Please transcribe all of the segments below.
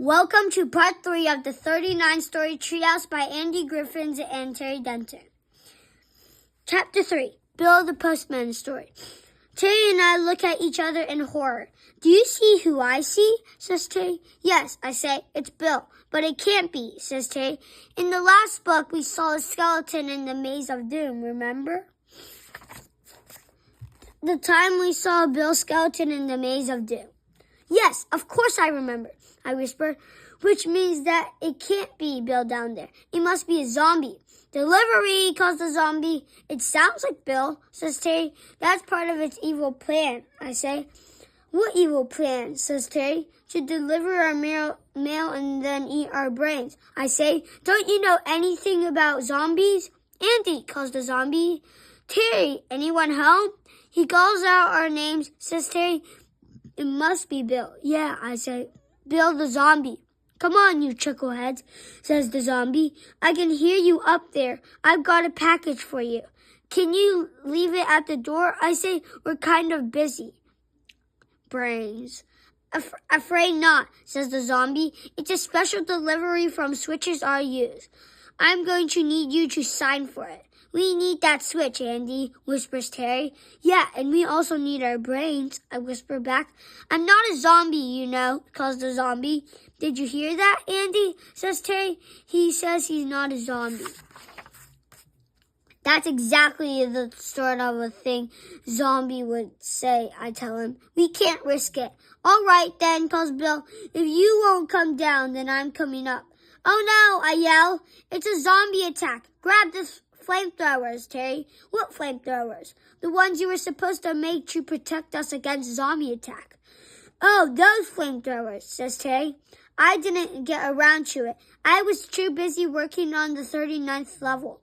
Welcome to part 3 of the 39-story Treehouse by Andy Griffiths and Terry Denton. Chapter 3, Bill the Postman Story. Terry and I look at each other in horror. "Do you see who I see?" says Terry. "Yes," I say, "it's Bill." "But it can't be," says Terry. "In the last book, we saw a skeleton in the Maze of Doom, remember? The time we saw a Bill skeleton in the Maze of Doom." "Yes, of course I remember," I whisper, "which means that it can't be Bill down there. It must be a zombie." "Delivery," calls the zombie. "It sounds like Bill," says Terry. "That's part of its evil plan," I say. "What evil plan?" says Terry. "To deliver our mail and then eat our brains," I say. "Don't you know anything about zombies?" "Andy," calls the zombie. "Terry, anyone home?" He calls out our names, says Terry. "It must be Bill." "Yeah," I say. "Bill the zombie." "Come on, you chuckleheads," says the zombie. "I can hear you up there. I've got a package for you." "Can you leave it at the door?" I say. "We're kind of busy." "Brains." Afraid not," says the zombie. "It's a special delivery from Switches R Us. I'm going to need you to sign for it." "We need that switch, Andy," whispers Terry. "Yeah, and we also need our brains," I whisper back. "I'm not a zombie, you know," calls the zombie. "Did you hear that, Andy?" says Terry. "He says he's not a zombie." "That's exactly the sort of a thing zombie would say," I tell him. "We can't risk it." "All right, then," calls Bill. "If you won't come down, then I'm coming up." "Oh, no," I yell. "It's a zombie attack. Grab the flamethrowers, Terry." "What flamethrowers?" "The ones you were supposed to make to protect us against zombie attack." "Oh, those flamethrowers," says Terry. "I didn't get around to it. I was too busy working on the 39th level.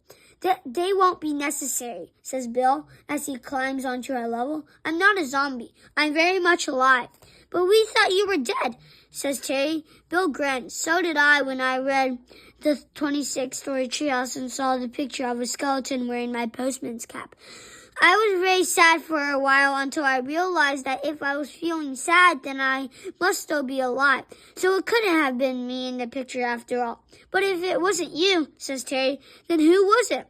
They won't be necessary," says Bill as he climbs onto our level. "I'm not a zombie. I'm very much alive." "But we thought you were dead," says Terry. Bill grinned. "So did I when I read the 26-story treehouse and saw the picture of a skeleton wearing my postman's cap. I was very sad for a while until I realized that if I was feeling sad, then I must still be alive. So it couldn't have been me in the picture after all." "But if it wasn't you," says Terry, "then who was it?"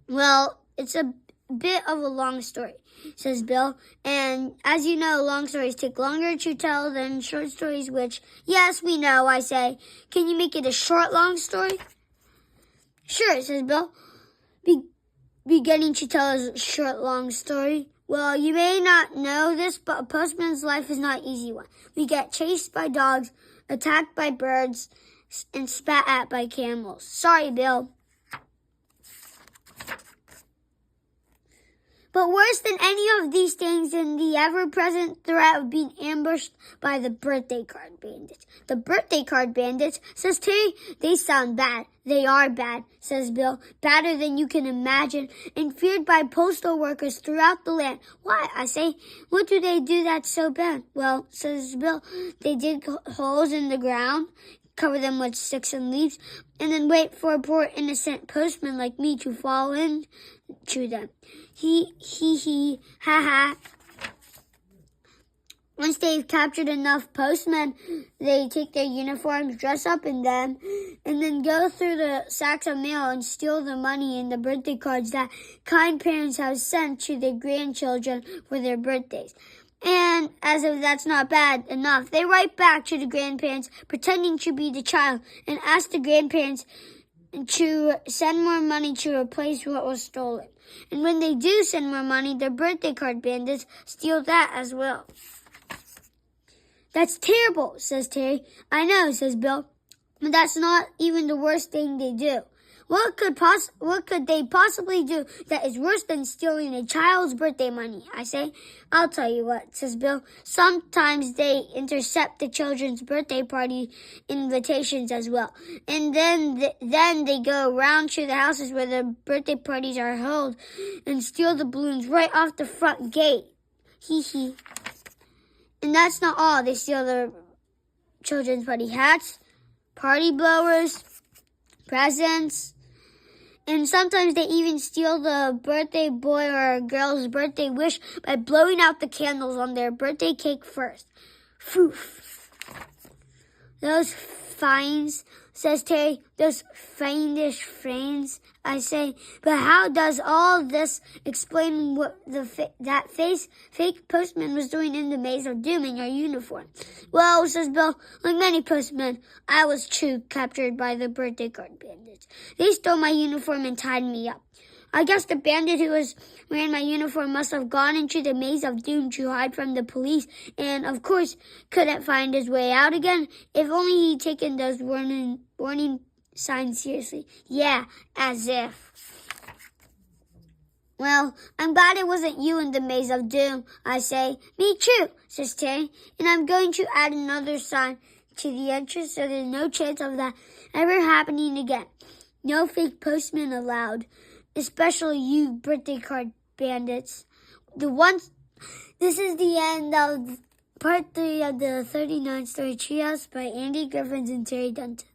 "Well, it's a bit of a long story," says Bill. "And as you know, long stories take longer to tell than short stories, which, yes, we know," I say. "Can you make it a short, long story?" "Sure," says Bill, beginning to tell a short, long story. "Well, you may not know this, but a postman's life is not an easy one. We get chased by dogs, attacked by birds, and spat at by camels." "Sorry, Bill." "But worse than any of these things is the ever-present threat of being ambushed by the birthday card bandits." "The birthday card bandits?" says Terry. "They sound bad." "They are bad," says Bill. "Badder than you can imagine, and feared by postal workers throughout the land." "Why?" I say. "What do they do that's so bad?" "Well," says Bill, "they dig holes in the ground, cover them with sticks and leaves, and then wait for a poor innocent postman like me to fall into them. He, ha ha. Once they've captured enough postmen, they take their uniforms, dress up in them, and then go through the sacks of mail and steal the money and the birthday cards that kind parents have sent to their grandchildren for their birthdays. And as if that's not bad enough, they write back to the grandparents pretending to be the child and ask the grandparents to send more money to replace what was stolen. And when they do send more money, the birthday card bandits steal that as well." "That's terrible," says Terry. "I know," says Bill, "but that's not even the worst thing they do." What could they possibly do that is worse than stealing a child's birthday money?" I say. "I'll tell you what," says Bill. "Sometimes they intercept the children's birthday party invitations as well. And then they go around to the houses where the birthday parties are held and steal the balloons right off the front gate. Hee hee. And that's not all. They steal the children's party hats, party blowers, presents, and sometimes they even steal the birthday boy or girl's birthday wish by blowing out the candles on their birthday cake first. Foof. Those fines, says Terry. Those fiendish fines, I say. But how does all this explain what that fake postman was doing in the Maze of Doom in your uniform? Well, says Bill, like many postmen, I was too captured by the birthday card bandits. They stole my uniform and tied me up. I guess the bandit who was wearing my uniform must have gone into the Maze of Doom to hide from the police and, of course, couldn't find his way out again. If only he'd taken those warning signs seriously. Yeah, as if. Well, I'm glad it wasn't you in the Maze of Doom, I say. Me too, says Terry, and I'm going to add another sign to the entrance so there's no chance of that ever happening again. No fake postmen allowed. Especially you birthday card bandits. This is the end of part 3 of the 39 story Treehouse by Andy Griffiths and Terry Denton.